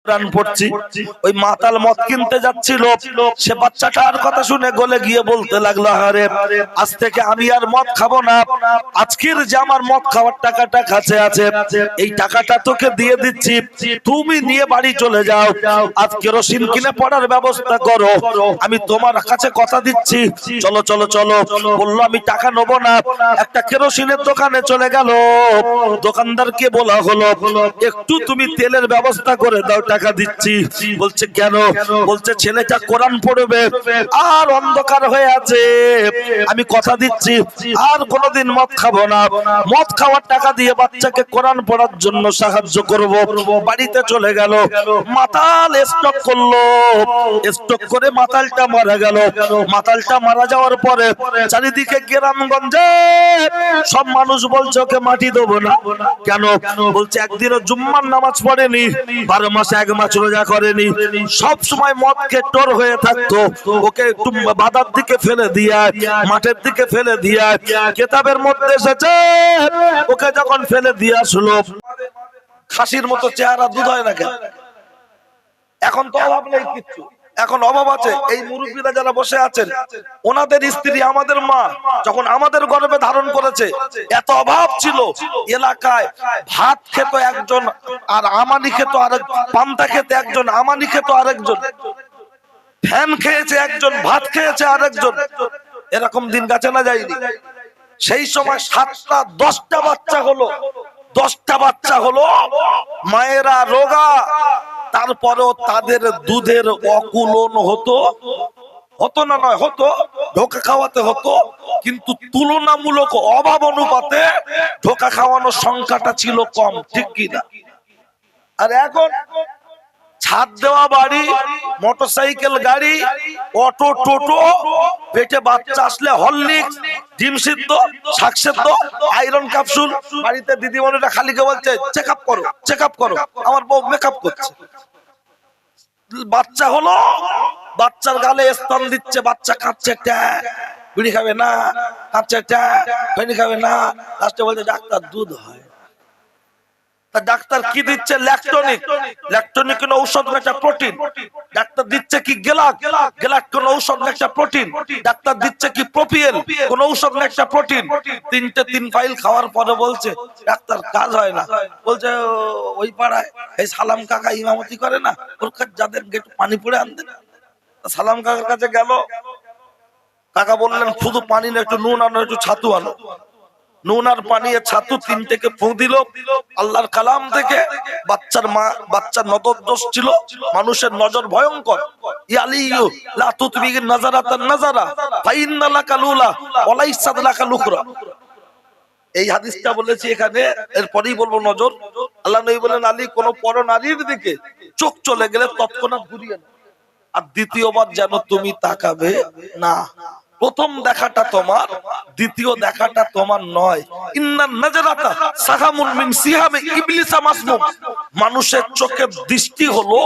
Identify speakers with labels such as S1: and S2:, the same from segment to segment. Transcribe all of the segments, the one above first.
S1: কোরআন পড়ছি, ওই মাতাল মদ কিনতে যাচ্ছিল, সে বাচ্চাটার কথা শুনে গলে গিয়ে বলতে লাগলো, আরে আজ থেকে আমি আর মদ খাবো না, আজকের যে আমার মদ খাওয়ার টাকাটা কাছে আছে, এই টাকাটা তোকে দিয়ে দিচ্ছি, তুমি নিয়ে বাড়ি চলে যাও, আজ কেরোসিন কিনে পড়ার ব্যবস্থা করো, আমি তোমার কাছে কথা দিচ্ছি, চলো চলো চলো। বললো আমি টাকা নেবো না, একটা কেরোসিনের দোকানে চলে গেল, দোকানদারকে বলা হলো একটু তুমি তেলের ব্যবস্থা করে দাও, টাকা দিচ্ছি। বলছে কেন? বলছে ছেলেটা কোরআন পড়বে আর অন্ধকার হয়ে আছে, আমি কথা দিচ্ছি আর কোনোদিন মদ খাবো না, মদ খাওয়ার টাকা দিয়ে বাচ্চাকে কোরআন পড়ার জন্য সাহায্য করব। বাড়িতে চলে গেল, মাতাল স্টক করলো, স্টক করে মাতালটা মারা গেল। মাতালটা মারা যাওয়ার পরে চারিদিকে গ্রামগঞ্জে সব মানুষ বলছে ওকে মাটি দেবো না। কেন? বলছে একদিনও জুম্মার নামাজ পড়েনি, 12 মাসে 1 মাস রোজা করেনি, সব সময় মদ খেয়ে টোর হয়ে থাকতো, ওকে একটু বাদার দিকে ফেলে দিয়া, মাঠের দিকে ফেলে দিয়া, কিতাবের মধ্যে এসেছে ওকে যখন ফেলে দিয়ে আসলো, খাসির মতো চেহারা, দুধ হয় না কেন? এখন তো অভাব নেই কিচ্ছু, এখন অভাব আছে। এই মুরব্বীরা যারা বসে আছেন, ওনাদের স্ত্রী আমাদের মা যখন আমাদের গর্ভে ধারণ করেছে, এত অভাব ছিল, এলাকায় ভাত খেত একজন আর আমানি খেত আরেক, পান্তা খেত একজন, আমানি খেত আরেকজন, ফ্যান খেয়েছে একজন, ভাত খেয়েছে আরেকজন, এরকম দিন গেছে না যায়নি? সেই সময় 7টা 10টা বাচ্চা হলো, 10টা বাচ্চা হলো, মায়েরা রোগা, তারপরেও তাদের দুধের অকুলন হতো, হতো না নয় হতো, ধোঁকা খাওয়াতে হতো, কিন্তু তুলনামূলক অভাব অনুপাতে ধোঁকা খাওয়ানোর সংখ্যাটা ছিল কম, ঠিক কিনা? আর এখন ছাদ দেওয়া বাড়ি, মোটরসাইকেল গাড়ি, অটো টোটো, পেটে বাচ্চা আসলে হরলিক্স, ডিম সিদ্ধ, শাক সিদ্ধ, আয়রন ক্যাপসুল, বাড়িতে দিদিমণিরা খালিকে বলছে চেক আপ করো, চেক আপ করো, আমার বউ মেকআপ করছে। বাচ্চা হলো, বাচ্চার গালে স্তন দিচ্ছে, বাচ্চা কাঁদছে, বিড়ি খাবে না, কাঁদছে, খৈনি খাবে না, লাস্টে বলছে ডাক্তার দুধ হয়। ডাক্তার কি দিচ্ছে? ল্যাকটোনিক, ল্যাকটোনিক কোন ঔষধ একটা প্রোটিন, ডাক্তার দিচ্ছে কি গেলাক, গেলাক কোন ঔষধ একটা প্রোটিন, ডাক্তার দিচ্ছে কি প্রোপিয়েল, কোন ঔষধ একটা প্রোটিন। 3 ফাইল খাওয়ার পরে বলছে ডাক্তার কাজ হয় না। বলছে ওই পাড়ায় এই সালাম কাকা ইমামতি করে না, ওর কাছে যাদের একটু পানি পড়ে আনতেন। সালাম কাকার কাছে গেল, কাকা বললেন শুধু পানি না, একটু নুন আনো, একটু ছাতু আনো। নুন আর পানি ছাতু 3টেকে ফু দিল আল্লাহর কালাম থেকে। বাচ্চার মা, বাচ্চার নজর দোষ ছিল, মানুষের নজর ভয়ঙ্কর। ইয়ালিয়ু লা তুতবিগ নাজারাতান নাজারা ফাইন্না লাকা লুলা ওয়ালাইসা লাকা লুকরা। এই হাদিসটা বলেছি এখানে, এরপরেই বলবো নজর। আল্লাহ নবী বলেন আলী কোন পর নারীর দিকে চোখ চলে গেলে তৎক্ষণাৎ ঘুরিয়ে নাও, আর দ্বিতীয়বার যেন তুমি তাকাবে না। প্রথম দেখাটা তোমার, দ্বিতীয় দেখাটা তোমার নয়। ইন্নান নাজরাতা সাহামুন মিন সিহামে ইবলিসা মাসমুম। মানুষের চোখের দৃষ্টি হলো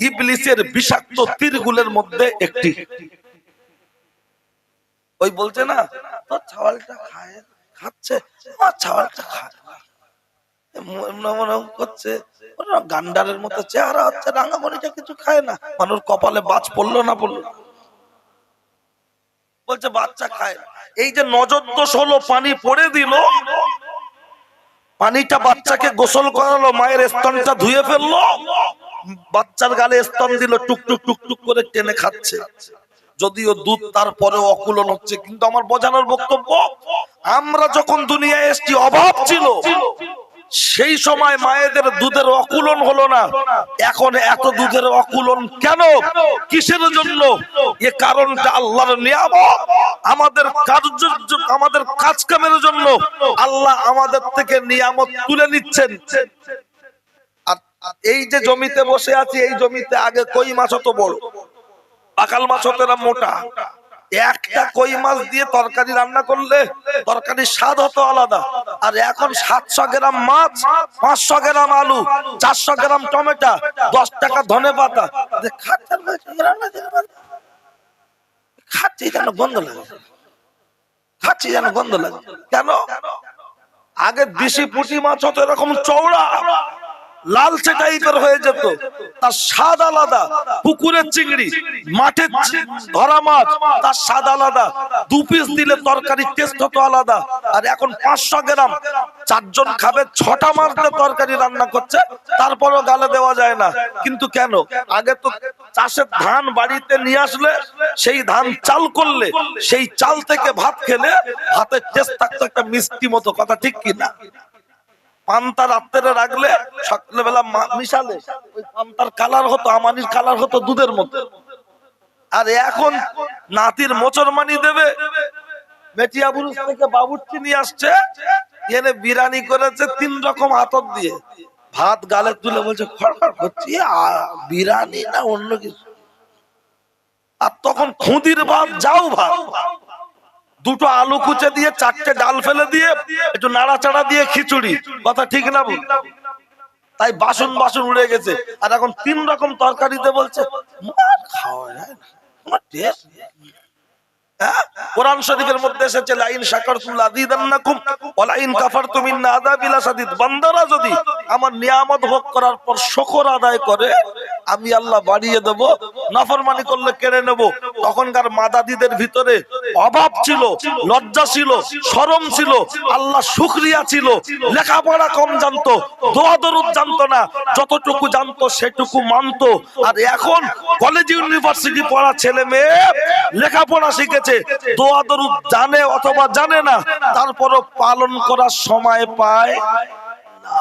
S1: ইবলিসের বিষাক্ত তীরগুলোর মধ্যে একটি। ওই বলছে না তো ছাওয়ালটা খায়, খাচ্ছে, আমার ছাওয়ালটা খায়, মনে করছে গান্ডারের মতো চেহারা হচ্ছে, রাঙামণিটা কিছু খায় না, মানুষ কপালে বাজ পড়লো না পড়লো, বলছে বাচ্চা খায়। এই যে নজর দোষ হলো, পানি পড়ে দিল, পানিটা বাচ্চাকে গোসল করালো, মায়ের স্তনটা ধুয়ে ফেললো, বাচ্চার গালে স্তন দিল, টুকটুক টুকটুক করে টেনে খাচ্ছে, যদিও দুধ তারপরে অকুলন হচ্ছে। কিন্তু আমার বোঝানোর বক্তব্য, আমরা যখন দুনিয়ায় এসেছি অভাব ছিল, সেই সময় মায়েদের দুধের অকুলন হলো না, এখন এত দুধের অকুলন কেন, কিসের জন্য? এ কারণটা আল্লাহর নিয়ামত, আমাদের কার্য, আমাদের কাজ কামের জন্য আল্লাহ আমাদের থেকে নিয়ামত তুলে নিচ্ছেন। আর এই যে জমিতে বসে আছি, এই জমিতে আগে কই মাছ হতো বড়, পাকাল মাছ হতো না মোটা, একটা কই মাছ দিয়ে তরকারি রান্না করলে তরকারির স্বাদ হতো আলাদা। আর এখন 700 গ্রাম মাছ, 500 গ্রাম আলু, 400 গ্রাম টমেটো, 10 টাকা ধনে পাতা, খাচ্ছি যেন গন্ধ লাগে, খাচ্ছি যেন গন্ধ লাগে। কেন? আগে দেশি পুঁটি মাছ হতো এরকম চওড়া, লালচে টাইপের হয়ে যেত, তার স্বাদ আলাদা। পুকুরের চিংড়ি, মাঠের ধরা মাছ, তার স্বাদ আলাদা। 2 পিস দিলে তরকারির টেস্ট হতো আলাদা। আর এখন 500 গ্রাম, 4 জন খাবে, 6টা মাছ দিয়ে তরকারি রান্না করছে, তারপরও গালে দেওয়া যায় না। কিন্তু কেন? আগে তো চাষের ধান বাড়িতে নিয়ে আসলে, সেই ধান চাল করলে, সেই চাল থেকে ভাত খেলে ভাতের টেস্ট থাকতো একটা মিষ্টি মতো। কথা ঠিক কিনা? পান্তা রাত্রে রাখলে সকালবেলা মিশালে ওই পান্তার কালার হতো, আমানির কালার হতো দুধের মতো। আর এখন নাতির মোচরমানি দেবে, মেটিয়াবুরুজ থেকে বাবুর্চি নিয়ে আসছে, এনে বিরিয়ানি করেছে 3 রকম আতর দিয়ে, ভাত গালে তুলে বলছে খড়খড় করছি, বিরিয়ানি না অন্য কিছু। আর তখন খুদির ভাত, যাও ভাত, 2টো আলু কুচে দিয়ে, 4টে ডাল ফেলে দিয়ে, একটু নাড়াচাড়া দিয়ে খিচুড়ি। কথা ঠিক না? তাই বাসন বাসন উড়ে গেছে। আর এখন 3 রকম তরকারিতে বলছে খাওয়া যায় না। কোরআন শরীফের মধ্যে এসেছে লাইন শাকারতুম লাযীদান্নাকুম ওয়া লাইন কাফারতুম ইন্না আযাবি লাশাদীদ। বান্দারা যদি আমার নিয়ামত ভোগ করার পর শুকর আদায় করে, আমি আল্লাহ বাড়িয়ে দেব, নাফরমানি করলে কেড়ে নেব। তখনকার মাদাদিদের ভিতরে অভাব ছিল, লজ্জা ছিল, শরম ছিল, আল্লাহ শুকরিয়া ছিল, লেখাপড়া কম জানতো, দোয়া দরুদ জানতো না, যতটুকু জানতো সেটুকু মানতো। আর এখন কলেজ ইউনিভার্সিটি পড়া ছেলে মেয়ে লেখাপড়া শিখেছে, দোয়া দরুদ জানে অথবা জানে না, তারপরও পালন করার সময় পায় না।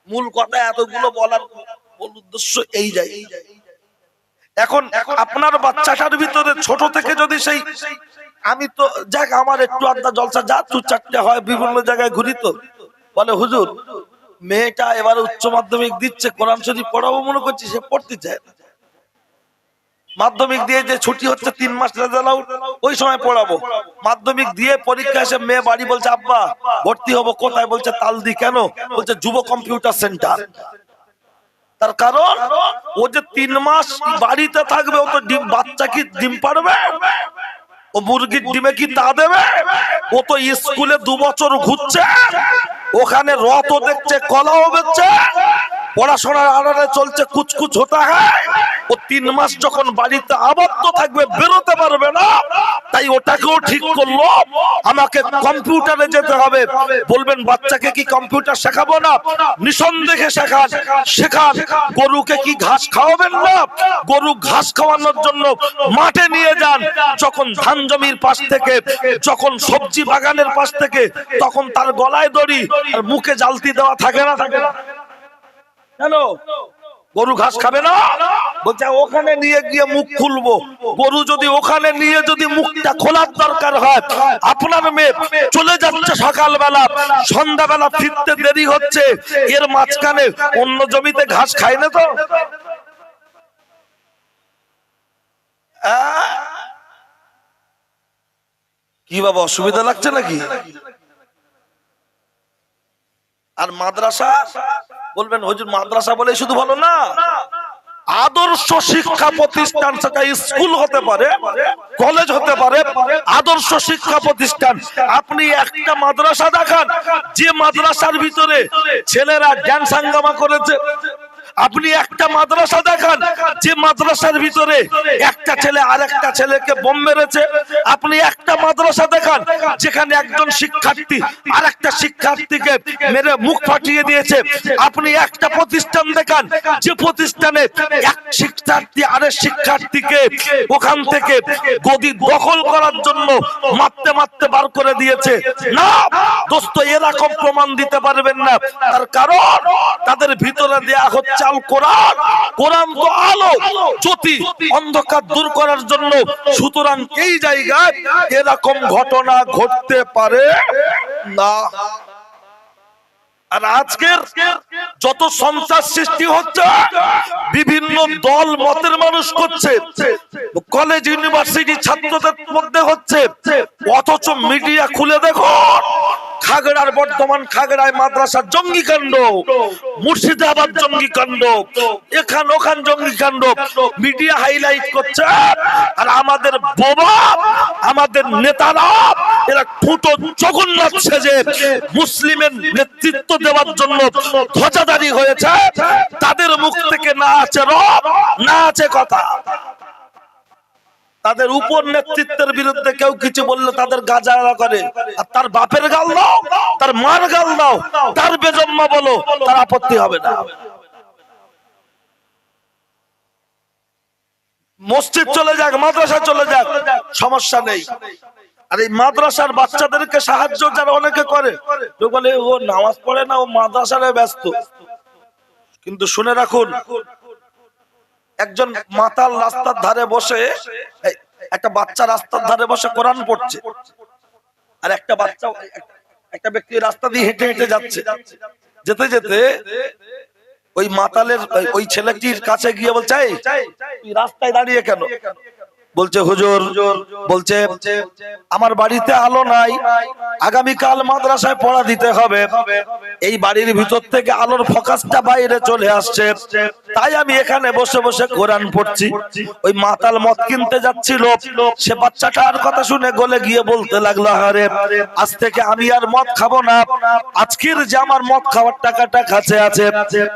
S1: মূল কথা এতগুলো বলার উদ্দেশ্য এই যায়। এখন আপনার বাচ্চাটার ভিতরে ছোট থেকে যদি সেই, আমি তো যাক আমার একটু আড্ডা জলসা যা 2-4টে হয়, বিভিন্ন জায়গায় ঘুরি, তো বলে হুজুর মেয়েটা এবারে উচ্চ মাধ্যমিক দিচ্ছে, কোরআন শরীফ পড়াবো মনে করছি, সে পড়তে চায় না। মাধ্যমিক দিয়ে যে ছুটি হচ্ছে 3 মাস রেজাল্ট আউট, ওই সময় পড়াবো। মাধ্যমিক দিয়ে পরীক্ষা এসে মেয়ে বাড়ি বলছে আব্বা ভর্তি হবো কোথায়? বলছে তালদি। কেন? বলছে যুব কম্পিউটার সেন্টার। তার কারণ ও যে 3 মাস বাড়িতে থাকবে, ও তো ডিম, বাচ্চা কি ডিম পারবে? ও মুরগির ডিমে কি তা দেবে? ও তো স্কুলে 2 বছর ঘুরছে, ওখানে রথও দেখছে, কলাও বেচছে, পড়াশোনার আড়ালে চলছে, কুচকুচ হতে হয়। ও 3 মাস যখন বাড়িতে আবদ্ধ থাকবে, বেরোতে পারবে না, তাই ওটাকেও ঠিক করলো আমাকে কম্পিউটারে যেতে হবে। বলবেন বাচ্চাকে কি কম্পিউটার শেখাবো না? নিঃসন্দেহে শেখান, শেখান। গরুকে কি ঘাস খাওয়াবেন না? গরু ঘাস খাওয়ানোর জন্য মাঠে নিয়ে যান। যখন ধান জমির পাশ থেকে, যখন সবজি বাগানের পাশ থেকে, তখন তার গলায় দড়ি আর মুখে জালতি দেওয়া থাকে না? থাকে না? কেন? গরু ঘাস খাবে না? বলছে ওখানে নিয়ে গিয়ে মুখ খুলবো। গরু যদি ওখানে নিয়ে যদি মুখটা খোলার দরকার হয়, আপনার মেয়ে চলে যাচ্ছে সকালবেলা, সন্ধ্যাবেলা ফিরতে দেরি হচ্ছে, এর মাঝখানে অন্য জমিতে ঘাস খায় না তো? কি বাবা অসুবিধা লাগছে নাকি? আর মাদ্রাসা বলবেন হুজুর মাদ্রাসা বলে শুধু ভালো না, আদর্শ শিক্ষা প্রতিষ্ঠান, সেটা স্কুল হতে পারে, কলেজ হতে পারে, আদর্শ শিক্ষা প্রতিষ্ঠান। আপনি একটা মাদ্রাসা দেখান যে মাদ্রাসার ভিতরে ছেলেরা ড্যান্স হাঙ্গামা করেছে। আপনি একটা মাদ্রাসা দেখান যে মাদ্রাসার ভিতরে একটা ছেলে আরেকটা ছেলেকে বোম মেরেছে। আপনি একটা মাদ্রাসা দেখান যেখানে একজন শিক্ষার্থী আরেকটা শিক্ষার্থীকে মেরে মুখ ফাটিয়ে দিয়েছে। আপনি একটা প্রতিষ্ঠান দেখান যে প্রতিষ্ঠানে এক শিক্ষার্থী আরেক শিক্ষার্থীকে ওখান থেকে গদি দখল করার জন্য মারতে মারতে বার করে দিয়েছে। না দোস্ত, এরকম প্রমাণ দিতে পারবেন না। তার কারণ তাদের ভিতরে দেয়া হচ্ছে আল কোরআন। কোরআন তো আলো, জ্যোতি, অন্ধকার দূর করার জন্য। সুতরাং এই জায়গায় এরকম ঘটনা ঘটতে পারে না। আর আজকের যত সন্ত্রাস সৃষ্টি হচ্ছে, বিভিন্ন দল মতের মানুষ করছে, কলেজ ইউনিভার্সিটি ছাত্রদের মধ্যে হচ্ছে, অথচ মিডিয়া খুলে দেখো খাগড়ার বর্ধমান খাগড়ায় মাদ্রাসা জঙ্গি কাণ্ড, মুর্শিদাবাদ জঙ্গি কাণ্ড, এখান ওখান জঙ্গি কাণ্ড মিডিয়া হাইলাইট করছে। আর আমাদের বাবা, আমাদের নেতারা এরা ঠুটো জগন্নাথ সেজে মুসলিমের নেতৃত্ব দেওয়ার জন্য ধ্বজাধারী হয়েছে। তাদের মুখ থেকে না আছে রব, না আছে কথা। তাদের উপর নেতৃত্বের বিরুদ্ধে কেউ কিছু বললে তাদের গাজারা করে, আর তার বাপের গাল দাও, তার মার গাল দাও, তার বেজম্মা বলো, তার আপত্তি হবে না। মসজিদ চলে যাক, মাদ্রাসা চলে যাক, সমস্যা নেই। আর এই মাদ্রাসার বাচ্চাদেরকে সাহায্য যারা অনেকে করে, বলে ও নামাজ পড়ে না, ও মাদ্রাসায় ব্যস্ত। কিন্তু শুনে রাখুন, একজন মাতাল রাস্তার ধারে বসে, একটা বাচ্চা রাস্তার ধারে বসে কোরআন পড়ছে, আর একটা বাচ্চা, একটা ব্যক্তি রাস্তা দিয়ে হেঁটে হেঁটে যাচ্ছে। যেতে যেতে ওই মাতালের ওই ছেলেটির কাছে গিয়ে বলছে, তুই রাস্তায় দাঁড়িয়ে কেন? বলছে হুজুর, বলছে আমার বাড়িতে আলো নাই, আগামীকাল মাদ্রাসায় পড়া দিতে হবে, এই বাড়ির ভিতর থেকে আলোর ফোকাসটা বাইরে চলে আসছে, তাই আমি এখানে বসে বসে কোরআন পড়ছি। ওই মাতাল মদ কিনতে যাচ্ছিল, সে বাচ্চাটার কথা শুনে গলে গিয়ে বলতে লাগলো, আরে আজ থেকে আমি আর মদ খাবো না, আজকের যে আমার মদ খাওয়ার টাকাটা কাছে আছে,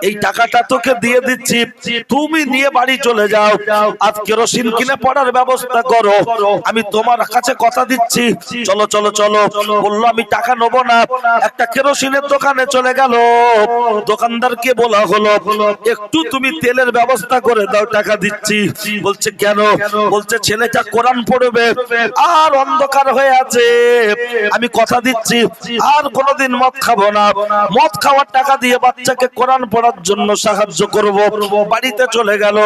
S1: এই টাকাটা তোকে দিয়ে দিচ্ছি, তুমি নিয়ে বাড়ি চলে যাও, আজ কেরোসিন কিনে পড়ার ব্যবস্থা করো, আমি তোমার কাছে কথা দিচ্ছি, চলো চলো চলো। বললো আমি টাকা নেবো না। একটা কেরোসিনের দোকানে চলে গেল, দোকানদারকে বলা হলো একটু তুমি তেলের ব্যবস্থা করে দাও, টাকা দিচ্ছি। বলছে কেন? বলছে ছেলেটা কোরআন পড়বে আর অন্ধকার হয়ে আছে, আমি কথা দিচ্ছি আর কোনোদিন মদ খাবো না, মদ খাওয়ার টাকা দিয়ে বাচ্চাকে কোরআন পড়ার জন্য সাহায্য করব। বাড়িতে চলে গেল,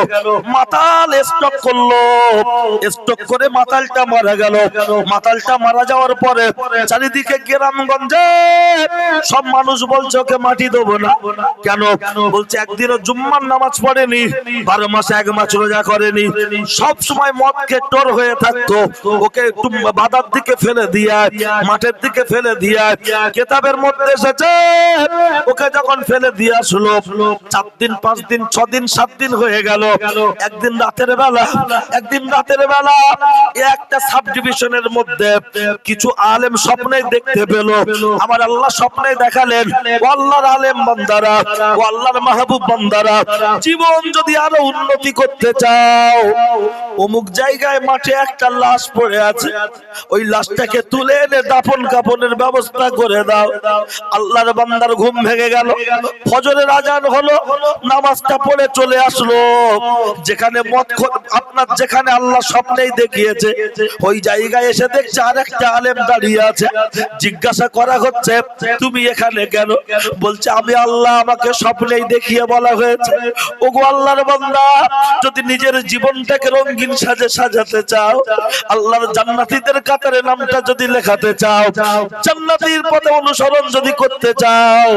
S1: মাতাল স্টক করলো, স্টক করে মাতালটা মারা গেল। মাতালটা মারা যাওয়ার পরে চারিদিকে গ্রামগঞ্জে সব মানুষ বলছে ওকে মাটি দেবো না। কেন? বলছে একদিনও জুম্মার নামাজ পড়েনি, 12 মাসে 1 মাস রোজা করেনি, সব সময় মদ খেয়ে টোর হয়ে থাকতো, ওকে একটু বাদার দিকে ফেলে দিয়া, মাঠের দিকে ফেলে দিয়া, কিতাবের মধ্যে এসেছে ওকে যখন ফেলে দিয়ে আসলো, 4 দিন 5 দিন 6 দিন 7 দিন হয়ে গেল। একদিন রাতের বেলা একটা সাব ডিভিশনের মধ্যে কিছু আলেম স্বপ্নে দেখতে পেল। আমার আল্লাহ স্বপ্নে দেখালেন, ও আল্লাহর আলেম বান্দারা, ও আল্লাহর মাহবুব বান্দারা, জীবন যদি আরো উন্নতি করতে চাও, অমুক জায়গায় মাঠে একটা লাশ পড়ে আছে, ওই লাশটাকে তুলে এনে দাফন কাফনের ব্যবস্থা করে দাও। আল্লাহর বান্দার ঘুম ভেঙে গেল, ফজরের আজান হলো, নামাজটা পড়ে চলে আসলো। যেখানে আপনার যেখানে আল্লাহ স্বপ্নেই দেখিয়েছে, ওই জায়গায় এসে দেখছে আরেকটা আলেম দাঁড়িয়ে আছে। জিজ্ঞাসা করা হচ্ছে, তুমি এখানে কেন? বলছে আমি আল্লাহ আমাকে স্বপ্নেই দেখিয়ে বলা হয়েছে, ওগো আল্লাহর বান্দা, যদি নিজের জীবনটাকে রঙিন সাজে সাজাতে চাও, আল্লাহর জান্নাতীদের কাতারে নামটা যদি লেখাতে চাও, জান্নাতীর পথে অনুসরণ যদি করতে চাও,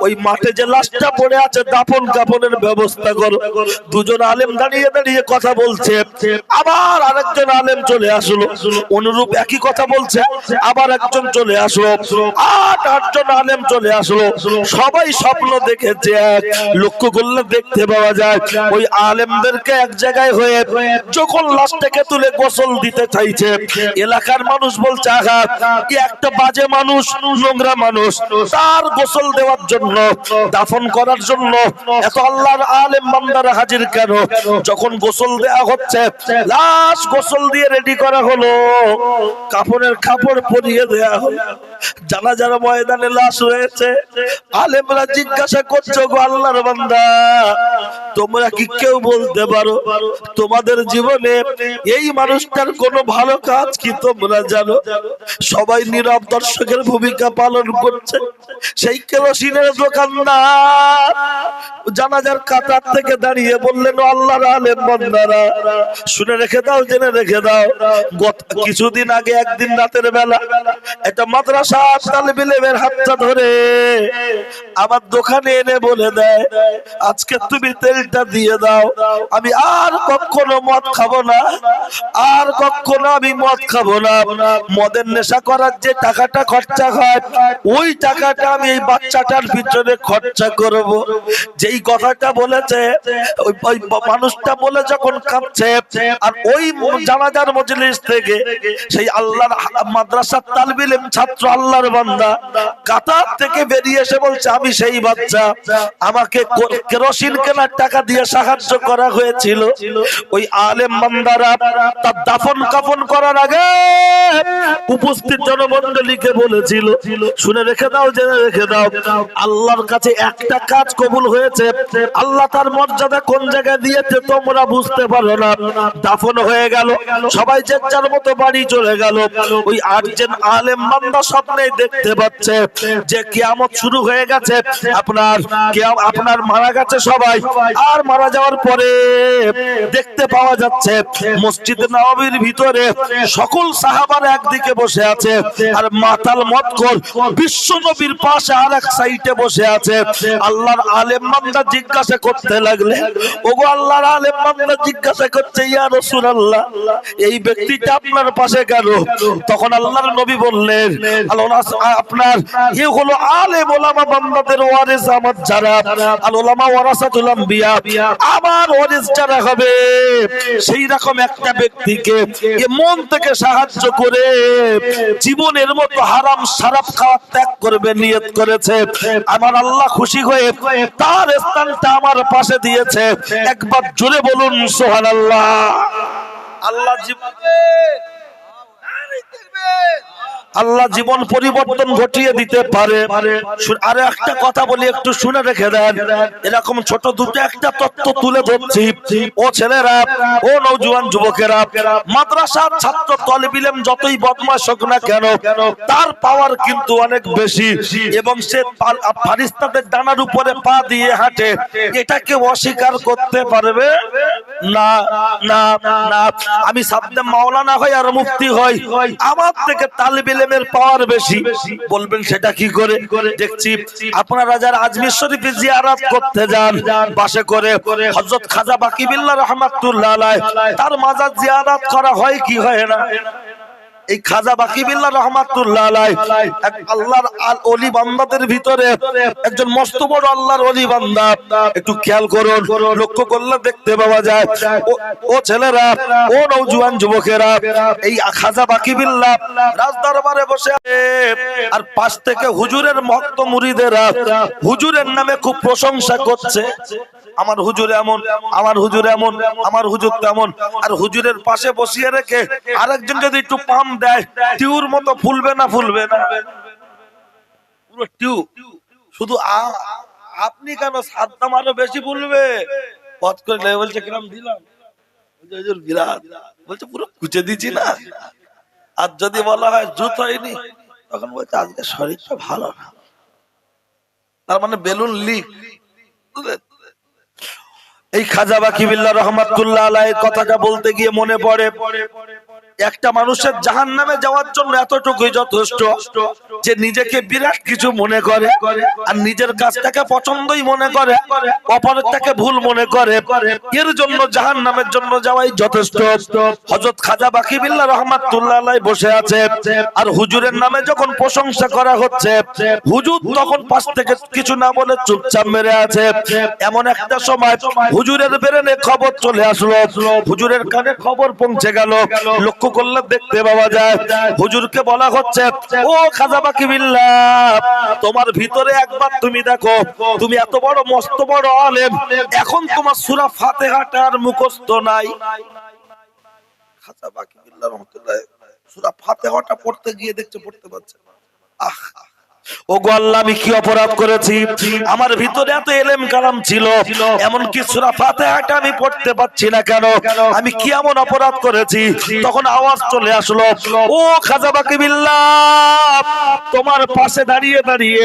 S1: ওই মাঠে যে লাশটা পড়ে আছে দাফন কাফনের ব্যবস্থা করো। দুজন আলেম দাঁড়িয়ে দাঁড়িয়ে কথা বলছে, আবার আরেকজন আলেম চলে আসলো, অনুরূপ একই কথা বলছে, আবার একজন চলে আসলো, 8 জন আলেম চলে আসলো। সবাই স্বপ্ন দেখেছে, লক্ষ্য করলে দেখতে পাওয়া যায় ওই আলেমদেরকে এক জায়গায় হয়ে যখন লাশটাকে তুলে গোসল দিতে চাইছে, এলাকার মানুষ বলছে আঘাত, কি একটা বাজে মানুষ, নোংরা মানুষ, তার গোসল দেওয়ার জন্য, দাফন করার জন্য এত আল্লাহর আলেম বান্দারা হাজির কেন? যখন গোসল দেওয়া হচ্ছে, লাশ গোসল দিয়ে রেডি করা হলো, কাফনের কাপড় পরিয়ে দেয়া হলো, জানাজার ময়দানে লাশ রয়েছে। আলেমরা জিজ্ঞাসা করছে, গো আল্লাহর বান্দা, তোমরা কি কেউ বলতে পারো তোমাদের জীবনে এই মানুষটার কোনো ভালো কাজ কি তোমরা জানো? সবাই নীরব দর্শকের ভূমিকা পালন করছে। সেই কেরোসিনের দোকানদার জানাজার কাতার থেকে দাঁড়িয়ে বললেন, ও আল্লাহর আলেম বান্দারা, শুনে রেখে দাও, জেনে রেখে দাও, কিছুদিন আগে একদিন রাতের বেলা একটা মাদ্রাসা মাদ্রাসা তালিবে ইলমের হাতটা ধরে আমার দোকানে এনে বলে দেয়, আজকে তুমি তেলটা দিয়ে দাও, আমি আর কখনো মদ খাবো না, আর কখনো আমি মদ খাবো না। মদের নেশা করার যে টাকাটা খরচা হয়, ওই টাকাটা আমি এই বাচ্চাটার পিছনে খরচা করব। যেই কথাটা বলেছে ওই মানুষটা বলে যখন কাঁদছে, আর ওই জানাজার মজলিস থেকে সেই আল্লাহর মাদ্রাসার তালিবে ইলম ছাত্র, আল্লাহর বান্দা কাতার থেকে বেরিয়ে এসে বলছে, আমি সেই বাচ্চা, আমাকে কেরোসিন কেনার টাকা দিয়ে সাহায্য করা হয়েছিল। ওই আলেম বান্দারা তার দাফন কাফন করার আগে উপস্থিত জনমণ্ডলীকে বলেছিল, শুনে রেখে দাও, জেনে রেখে দাও, আল্লাহর কাছে একটা কাজ কবুল হয়েছে, আল্লাহ তার মর্যাদা কোন জায়গায় দিয়েছে তোমরা বুঝতে পারো না। দাফন হয়ে গেল, সবাই যে যার মতো বাড়ি চলে গেল। ওই আটজন আলেম বান্দা স্বপ্নে দেখতে পাচ্ছে যে কিয়ামত শুরু হয়ে গেছে, আপনার মারা গেছে সবাই, আর মারা যাওয়ার পরে দেখতে পাওয়া যাচ্ছে মসজিদ নববীর ভিতরে সকল সাহাবারা একদিকে বসে আছে, আর মাতাল মদখোর বিশ্ব নবীর পাশে আর এক সাইডে বসে আছে। আল্লাহর আলেম বান্দা জিজ্ঞাসা করতে লাগলে, ওগো আল্লাহর আলেম বান্দা জিজ্ঞাসা করছে, ইয়া রাসূলুল্লাহ, এই ব্যক্তিটা আপনার পাশে গেল। তখন আল্লাহর নবী বললেন, আপনার এ হলো আলেম ওলামা বান্দাদের ওয়ারিস, আমার যারা আল উলামা ওয়ারাসাতুল আম্বিয়া, আমার ওয়ারিস যারা হবে, সেই রকম একটা ব্যক্তিকে এ মন থেকে সাহায্য করে জীবনের মতো হারাম শরাব খাওয়া ত্যাগ করবে নিয়ত করেছে। আমার আল্লাহ খুশি হয়ে তার স্থানটা আমার পাশে দিয়েছে। একবার জোরে বলুন সুবহানাল্লাহ। আল্লাহ জীবন পরিবর্তন ঘটিয়ে দিতে পারে। আর একটা কথা বলি, একটু শুনে রেখে দেন, এরকম ছোট দুটো একটা তত্ত্ব তুলে ধরছি। ও ছেলেরা, ও নওজোয়ান যুবকেরা, মাদ্রাসার ছাত্র তালিবে ইলম যতই বদমাশ হোক না কেন, তার পাওয়ার কিন্তু অনেক বেশি, এবং সে ফারিস্তাদের ডানার উপরে পা দিয়ে হাঁটে, এটাকে অস্বীকার করতে পারবে না। না না, আমি সামনে মাওলানা হই আর মুফতি হই, আমার থেকে তালিবে ইলমের পাওয়ার বেশি। বলবেন সেটা কি করে? দেখছি আপনারা যারা আজমির শরীফে জিয়ারত করতে যান বাসে করে, হযরত খাজা বাকি বিল্লাহ রাহমাতুল্লাহ আলাইহি তার মাজার জিয়ারত করা হয় কি হয় না? এই খাজা বাকি বিল্লাহ রাহমাতুল্লাহ আলাইহি এক আল্লাহর ওলি বান্দাদের ভিতরে একজন মস্ত বড় আল্লাহর ওলি বান্দা। একটু খেয়াল করুন, লক্ষ্য করলে দেখতে পাওয়া যায়, ও ছেলেরা, ও নওজোয়ান যুবকেরা, এই খাজা বাকি বিল্লাহ রাজদরবারে বসে আছে, আর পাশ থেকে হুজুরের ভক্ত মুরিদেরা হুজুরের নামে খুব প্রশংসা করছে। আমার হুজুর এমন, আমার হুজুর এমন, আমার হুজুর তেমন। আর হুজুরের পাশে বসিয়ে রেখে আরেকজন যদি একটু পাম দেয়, টিউর মতো ফুলবে না? ফুলবে না? পুরো টিউ। শুধু আপনি কেন, সাদ্দাম আরো বেশি ফুলবে। পথ করে বলছে, কিরাম দিলাম, হুজুর বিরাট, বলছে পুরো কুচে দিচ্ছি না। আর যদি বলা হয় জুত হয়নি, তখন বলছে আজকে শরীরটা ভালো না, তার মানে বেলুন লিক। এই খাজা বাকি বিল্লাহ রাহমাতুল্লাহ আলাইহির কথাটা বলতে গিয়ে মনে পড়ে, একটা মানুষের জাহান্নামে যাওয়ার জন্য এতটুকুই যথেষ্ট যে নিজেকে বিরাট কিছু মনে করে, আর নিজের কাজটাকে পছন্দই মনে করে, অপরেরটাকে ভুল মনে করে, এর জন্য জাহান্নামের জন্য যাওয়াই যথেষ্ট। হযরত খাজা বাকি বিল্লাহ রাহমাতুল্লাহ আলাইহি বসে আছে, আর হুজুরের নামে যখন প্রশংসা করা হচ্ছে, হুজুর তখন পাশ থেকে কিছু না বলে চুপচাপ মেরে আছে। এমন একটা সময় হুজুরের ব্রেনে খবর চলে আসলো, হুজুরের কানে খবর পৌঁছে গেল। লক্ষ্য করলে দেখতে পাওয়া যায় হুজুরকে বলা হচ্ছে, ও খাজা বাকি বিল্লাহ, তোমার ভিতরে একবার তুমি দেখো, তুমি এত বড় মস্ত বড় আলেম, এখন তোমার সূরা ফাতিহাটার মুখস্থ নাই। খাজা বাকি বিল্লাহ রাহমাতুল্লাহ সূরা ফাতিহাটা পড়তে গিয়ে দেখছে পড়তে পারছে, ও গো আল্লাহ, আমি কি অপরাধ করেছি? আমার ভিতরে এত ইলম কালাম ছিল, এমন কি সূরা ফাতিহাটা আমি পড়তে পারছি না কেন? আমি কি এমন অপরাধ করেছি? তখন আওয়াজ চলে আসলো, ও খাজা বাকি বিল্লাহ, তোমার পাশে দাঁড়িয়ে দাঁড়িয়ে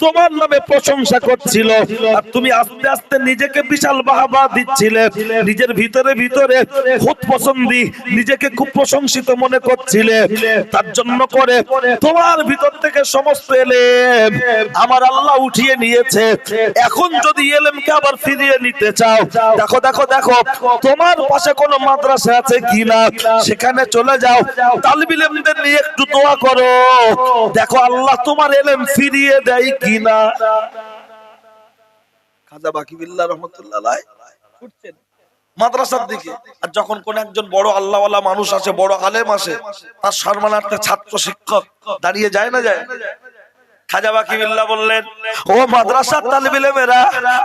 S1: তোমার নামে প্রশংসা করছিল, আর তুমি আস্তে আস্তে নিজেকে বিশাল বাহবা দিচ্ছিলে, নিজের ভিতরে ভিতরে খুদ পছন্দি নিজেকে খুব প্রশংসিত মনে করছিলে। তার জন্য করে তোমার ভিতর থেকে সমস্ত ইলম আমার আল্লাহ উঠিয়ে নিয়েছে। এখন যদি ইলমকে আবার ফিরিয়ে নিতে চাও, দেখো দেখো দেখো তোমার পাশে কোনো মাদ্রাসা আছে কিনা, সেখানে চলে যাও, তালিবুল ইলমদের নিয়ে একটু দোয়া করো, দেখো আল্লাহ তোমার ইলম ফিরিয়ে দেয় কিনা। খাজা বাকি বিল্লাহ রহমাতুল্লাহ আলাইহি ছুটছেন মাদ্রাসার দিকে। আর যখন কোন একজন বড় আল্লাহওয়ালা মানুষ আসে, বড় আলেম আসে, তার সম্মানার্থে ছাত্র শিক্ষক দাঁড়িয়ে যায় না যায়? খাজা বাকি বিল্লাহ বললেন, ও মাদ্রাসার তালিবুল ইলমেরা,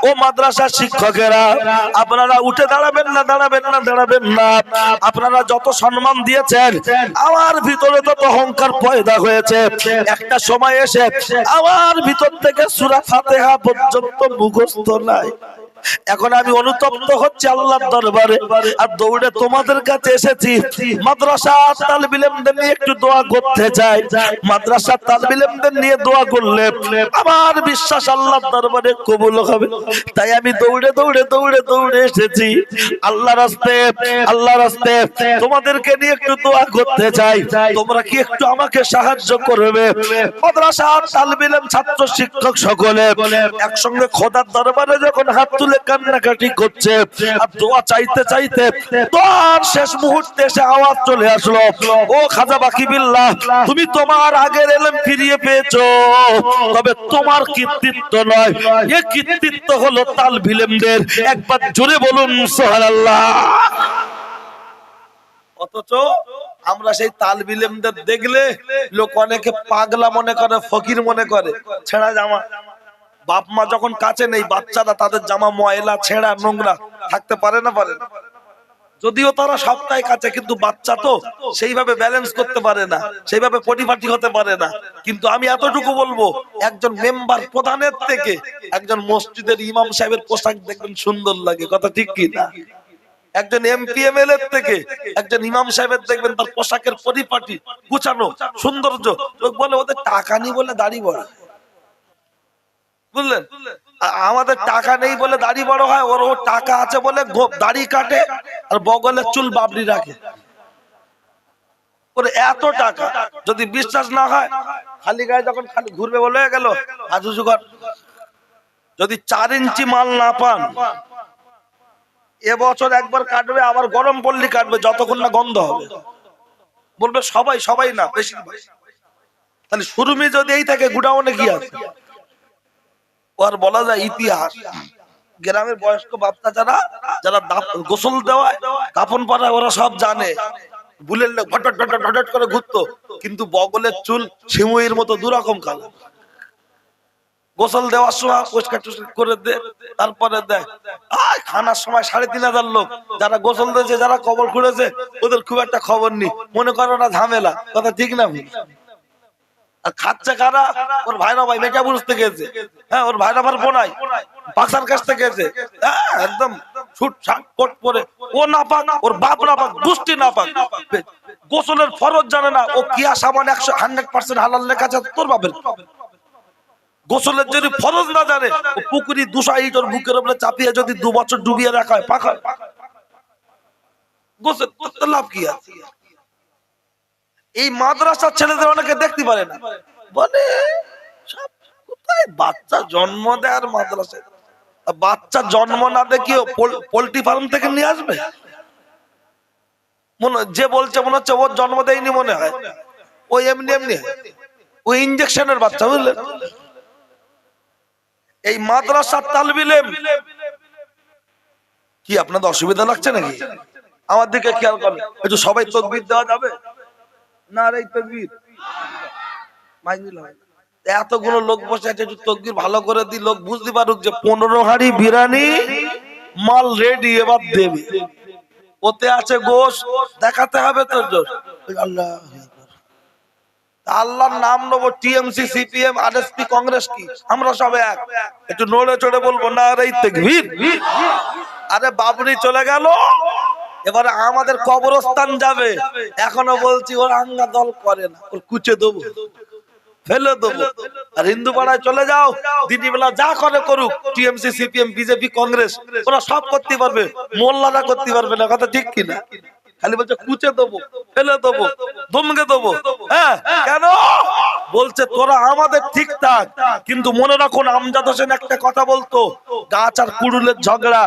S1: ও মাদ্রাসার শিক্ষকেরা, আপনারা উঠে দাঁড়াবেন না, দাঁড়াবেন না, দাঁড়াবেন না। আপনারা যত সম্মান দিয়েছেন, আমার ভিতরে তত অহংকার পয়দা হয়েছে। একটা সময় এসে আমার ভিতর থেকে সূরা ফাতিহা পর্যন্ত মুখস্থ নাই। এখন আমি অনুতপ্ত হচ্ছে আল্লাহর দরবারে, আর দৌড়ে তোমাদের কাছে এসেছি। মাদ্রাসার তালিবুল ইলমদের নিয়ে একটু দোয়া করতে চাই। মাদ্রাসার তালিবুল ইলমদের নিয়ে দোয়া করলে আমার বিশ্বাস আল্লাহর দরবারে কবুল হবে। তাই আমি দৌড়ে দৌড়ে দৌড়ে দৌড়ে এসেছি আল্লাহর রাস্তায়, আল্লাহর রাস্তায় তোমাদেরকে নিয়ে একটু দোয়া করতে চাই। তোমরা কি একটু আমাকে সাহায্য করবে? মাদ্রাসার তালিবুল ইলম, ছাত্র শিক্ষক সকলে একসঙ্গে খোদার দরবারে যখন হাত তুলে কান্নাকাটি করছে আর দোয়া চাইতে চাইতে, তোর শেষ মুহূর্তে এসে আওয়াজ চলে আসলো, ও খাজা বাকি বিল্লাহ, তুমি তোমার আগের ইলম ফিরিয়ে পেয়েছো, তবে তোমার কৃতিত্ব নয়, এ কৃতিত্ব হলো তালিবুল ইলমদের। একবার জোরে বলুন সুবহানাল্লাহ। অথচ আমরা সেই তালিবুল ইলমদের দেখলে লোক অনেকে পাগলা মনে করে, ফকির মনে করে। ছেঁড়া জামা, বাপ মা যখন কাছে নেই, বাচ্চারা তাদের জামা ময়লা ছেঁড়া নোংরা থাকতে পারে না, পারে না। যদিও তারা সপ্তাহে কাছে, কিন্তু বাচ্চা তো সেইভাবে ব্যালেন্স করতে পারে না, সেইভাবে পরিপাটি হতে পারে না। কিন্তু আমি এতটুকু বলবো, একজন মেম্বার প্রধানের থেকে একজন মসজিদের ইমাম সাহেবের পোশাক দেখবেন সুন্দর লাগে, কথা ঠিক কি না? একজন এমপি এমএলএ থেকে একজন ইমাম সাহেবের দেখবেন তার পোশাকের পরিপাটি, গুছানো, সৌন্দর্য। লোক বলে ওদের টাকা নেই বলে দাড়ি বড়, বুঝলেন? আমাদের টাকা নেই বলে দাড়ি বড় হয়, ওর টাকা আছে বলে দাড়ি কাটে আর বগলের চুল বাবরি রাখে। ওর এত টাকা, যদি বিশ্বাস না হয় খালি গায়ে যখন খালি ঘুরবে, বলে গেল যদি 4 ইঞ্চি মাল না পান, এবছর একবার কাটবে, আবার গরম পল্লী কাটবে, যতক্ষণ না গন্ধ হবে। বলবে সবাই, সবাই না, বেশি। তাহলে শুরুমি যদি এই থাকে, গুডাউনে কি আছে? আর বলা যায় ইতিহাস, গ্রামের বয়স্ক বাচ্চা যারা যারা গোসল দেওয়ায়, কাপন পরায়, ওরা সব জানে। বুলের লোক ঘটট ঘটট ঘটট করে ঘুরতো, কিন্তু বগলের চুল শিমুইয়ের মতো দুরকম কালো। গোসল দেওয়ার সময় পরিষ্কার করে দে, তারপরে দেয়। খানার সময় 3500 লোক যারা গোসল দিয়েছে, যারা কবর খুঁড়েছে, ওদের খুব একটা খবর নেই, মনে করো না ঝামেলা, কথা ঠিক না? আর খাচ্ছে কারা? ওর ভাইরা ভাই মেটা বুঝতে গেছে, হ্যাঁ, ওর ভাইরা ভার বোনাই পাকসার কাছ থেকে গেছে, একদম ছুট ছাট কোট পরে। ও না পাক, ওর বাপ না পাক, দুষ্টি না পাক, গোসলের ফরজ জানে না। ও কিয়া সাবান 100% হালাল লেখা আছে, তোর বাপের। গোসলের যদি ফরজ না জানে, ও পুকুরি 200 ইট ওর বুকের উপরে চাপিয়ে যদি 2 বছর ডুবিয়ে রাখা হয়, পাকা গোসল করতে লাভ কি আছে? এই মাদ্রাসার ছেলেদের অনেকে দেখতে পারে না, বলে কোথায় বাচ্চা জন্ম দেয় আর মাদ্রাসায়। বাচ্চা জন্ম না দেখে পোল্ট্রি ফার্ম থেকে নিয়ে আসবে? যে বলছে মনে হচ্ছে ওর জন্ম দেয়নি, মনে হয় ওই এমনি এমনি, ওই ইনজেকশনের বাচ্চা, বুঝলেন? এই মাদ্রাসার তালিবুল ইলম কি আপনাদের অসুবিধা লাগছে নাকি? আমার দিকে খেয়াল করেন একটু, সবাই তাকবীর দেওয়া যাবে না? রে তাকবীর, এতগুলো লোক বসে আছে, একটু তাকবীর ভালো করে দি, লোক বুঝতে পারুক যে 15 হাঁড়ি বিরিয়ানি মাল রেডি, এবার দেবে। ওতে আছে গোশ, দেখাতে হবে তো জোর। আল্লাহ আল্লাহর নাম নেবো, টিএমসি, সিপিএম, আরএসপি, কংগ্রেস কি আমরা সব এক। একটু নড়ে চড়ে বলবো না রে তাকবীর। আরে বাবরি চলে গেল, এবারে আমাদের কবরস্থান যাবে। এখনো বলছি ওর আঙ্গা দল করে না, ওর কুচে দেবো, ফেলে দেবো। আর হিন্দু পাড়ায় চলে যাও, দিদি বেলা যা করে করুক, টিএমসি, সিপিএম, বিজেপি, কংগ্রেস, ওরা সব করতে পারবে, মোল্লারা করতে পারবে না। কথা ঠিক কিনা? খালি বলছে কুচে দেবো, ফেলে দেবো, ধমকে দেবো। হ্যাঁ, কেন বলছে তোরা আমাদের ঠিক থাক, কিন্তু মনে রাখুন আমজাদ হোসেন একটা কথা বলতো, গাছ আর কুড়ুলের ঝগড়া।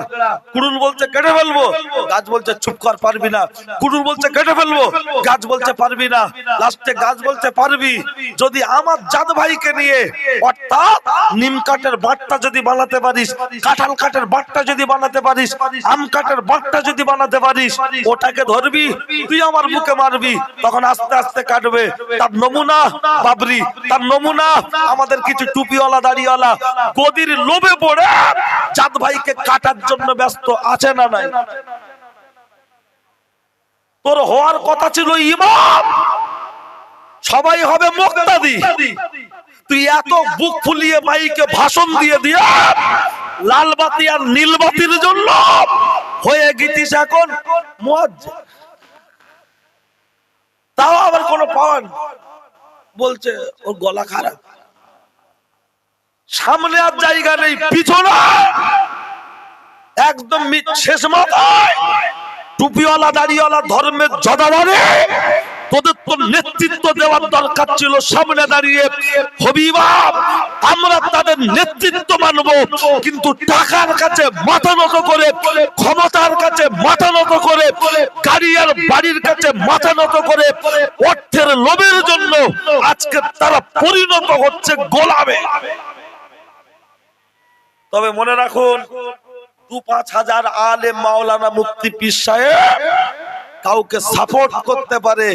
S1: কুড়ুল বলছে কেটে ফেলবো, গাছ বলছে চুপ কর, পারবি না। কুড়ুল বলছে কেটে ফেলবো, গাছ বলছে পারবি না। লাস্টে গাছ বলছে পারবি, যদি আমার জাত ভাইকে নিয়ে অর্থাৎ নিম কাঠের বাটটা যদি বানাতে পারিস, কাঁঠাল কাঠের বাটটা যদি বানাতে পারিস, আম কাঠের বাটটা যদি বানাতে পারিস, ওটাকে ধরবি, তুই আমার বুকে মারবি, তখন আস্তে আস্তে কাটবে। তার নমুনা বাবরি, তার নমুনা আমাদের কিছু টুপিওয়ালা দাড়িওয়ালা গদির লোভে পড়ে জাত ভাইকে কাটার জন্য ব্যস্ত আছে না নাই? তোর হওয়ার কথা ছিল ইমাম, সবাই হবে মুক্তাদি। তুই এত বুক ফুলিয়ে মাইকে ভাষণ দিয়ে দিয়া লাল বাতি আর নীল বাতির জন্য হয়ে গেছিস এখন মুয়াজ্জিন। তাও আবার কোনো পাওয়ার বলছে ওর গলা খারাপ, সামনে আর জায়গা নেই, পিছনে একদম শেষ মাথায় টুপিওয়ালা দাড়িওয়ালা ধর্মের জদাবারে তোদের তো নেতৃত্ব দেওয়ার দরকার ছিল। সামনে দাঁড়িয়ে হবিবা আমরা তাদের নেতৃত্ব মানব, কিন্তু টাকার কাছে মাথা নত করে, ক্ষমতার কাছে মাথা নত করে, গাড়ি আর বাড়ির কাছে মাথা নত করে, অর্থের লোভের জন্য আজকে তারা পরিণত হচ্ছে গোলামে। তবে মনে রাখুন ২-৫ হাজার আলেম মাওলানা মুফতি পীর সাহেব কাউকে সাপোর্ট করতে পারে,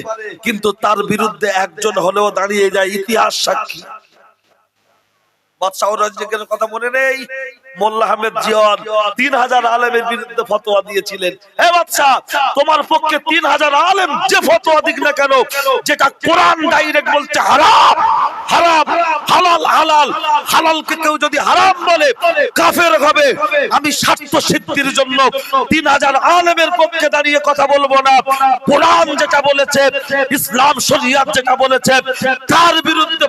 S1: কিন্তু তার বিরুদ্ধে একজন হলেও দাঁড়িয়ে যায়, ইতিহাস সাক্ষী। বাদশাহ আওরঙ্গজেবের কথা মনে নেই? মোল্লা আহমেদ জিয়ার ৩০০০ আলেমের বিরুদ্ধে ফতোয়া দিয়েছিলেন। হে বাদশাহ, তোমার পক্ষে ৩০০০ আলেম যে ফতোয়া দিক না কেন, যেটা কোরআন ডাইরেক্ট বলছে হারাম হারাম, হালাল হালাল, হালালকে কেউ যদি হারাম বলে কাফের হবে। আমি স্বার্থ সিদ্ধির জন্য ৩০০০ আলেমের পক্ষে দাঁড়িয়ে কথা বলবো না। কোরআন যেটা বলেছে, ইসলাম শরিয়ত যেটা বলেছে, তার বিরুদ্ধে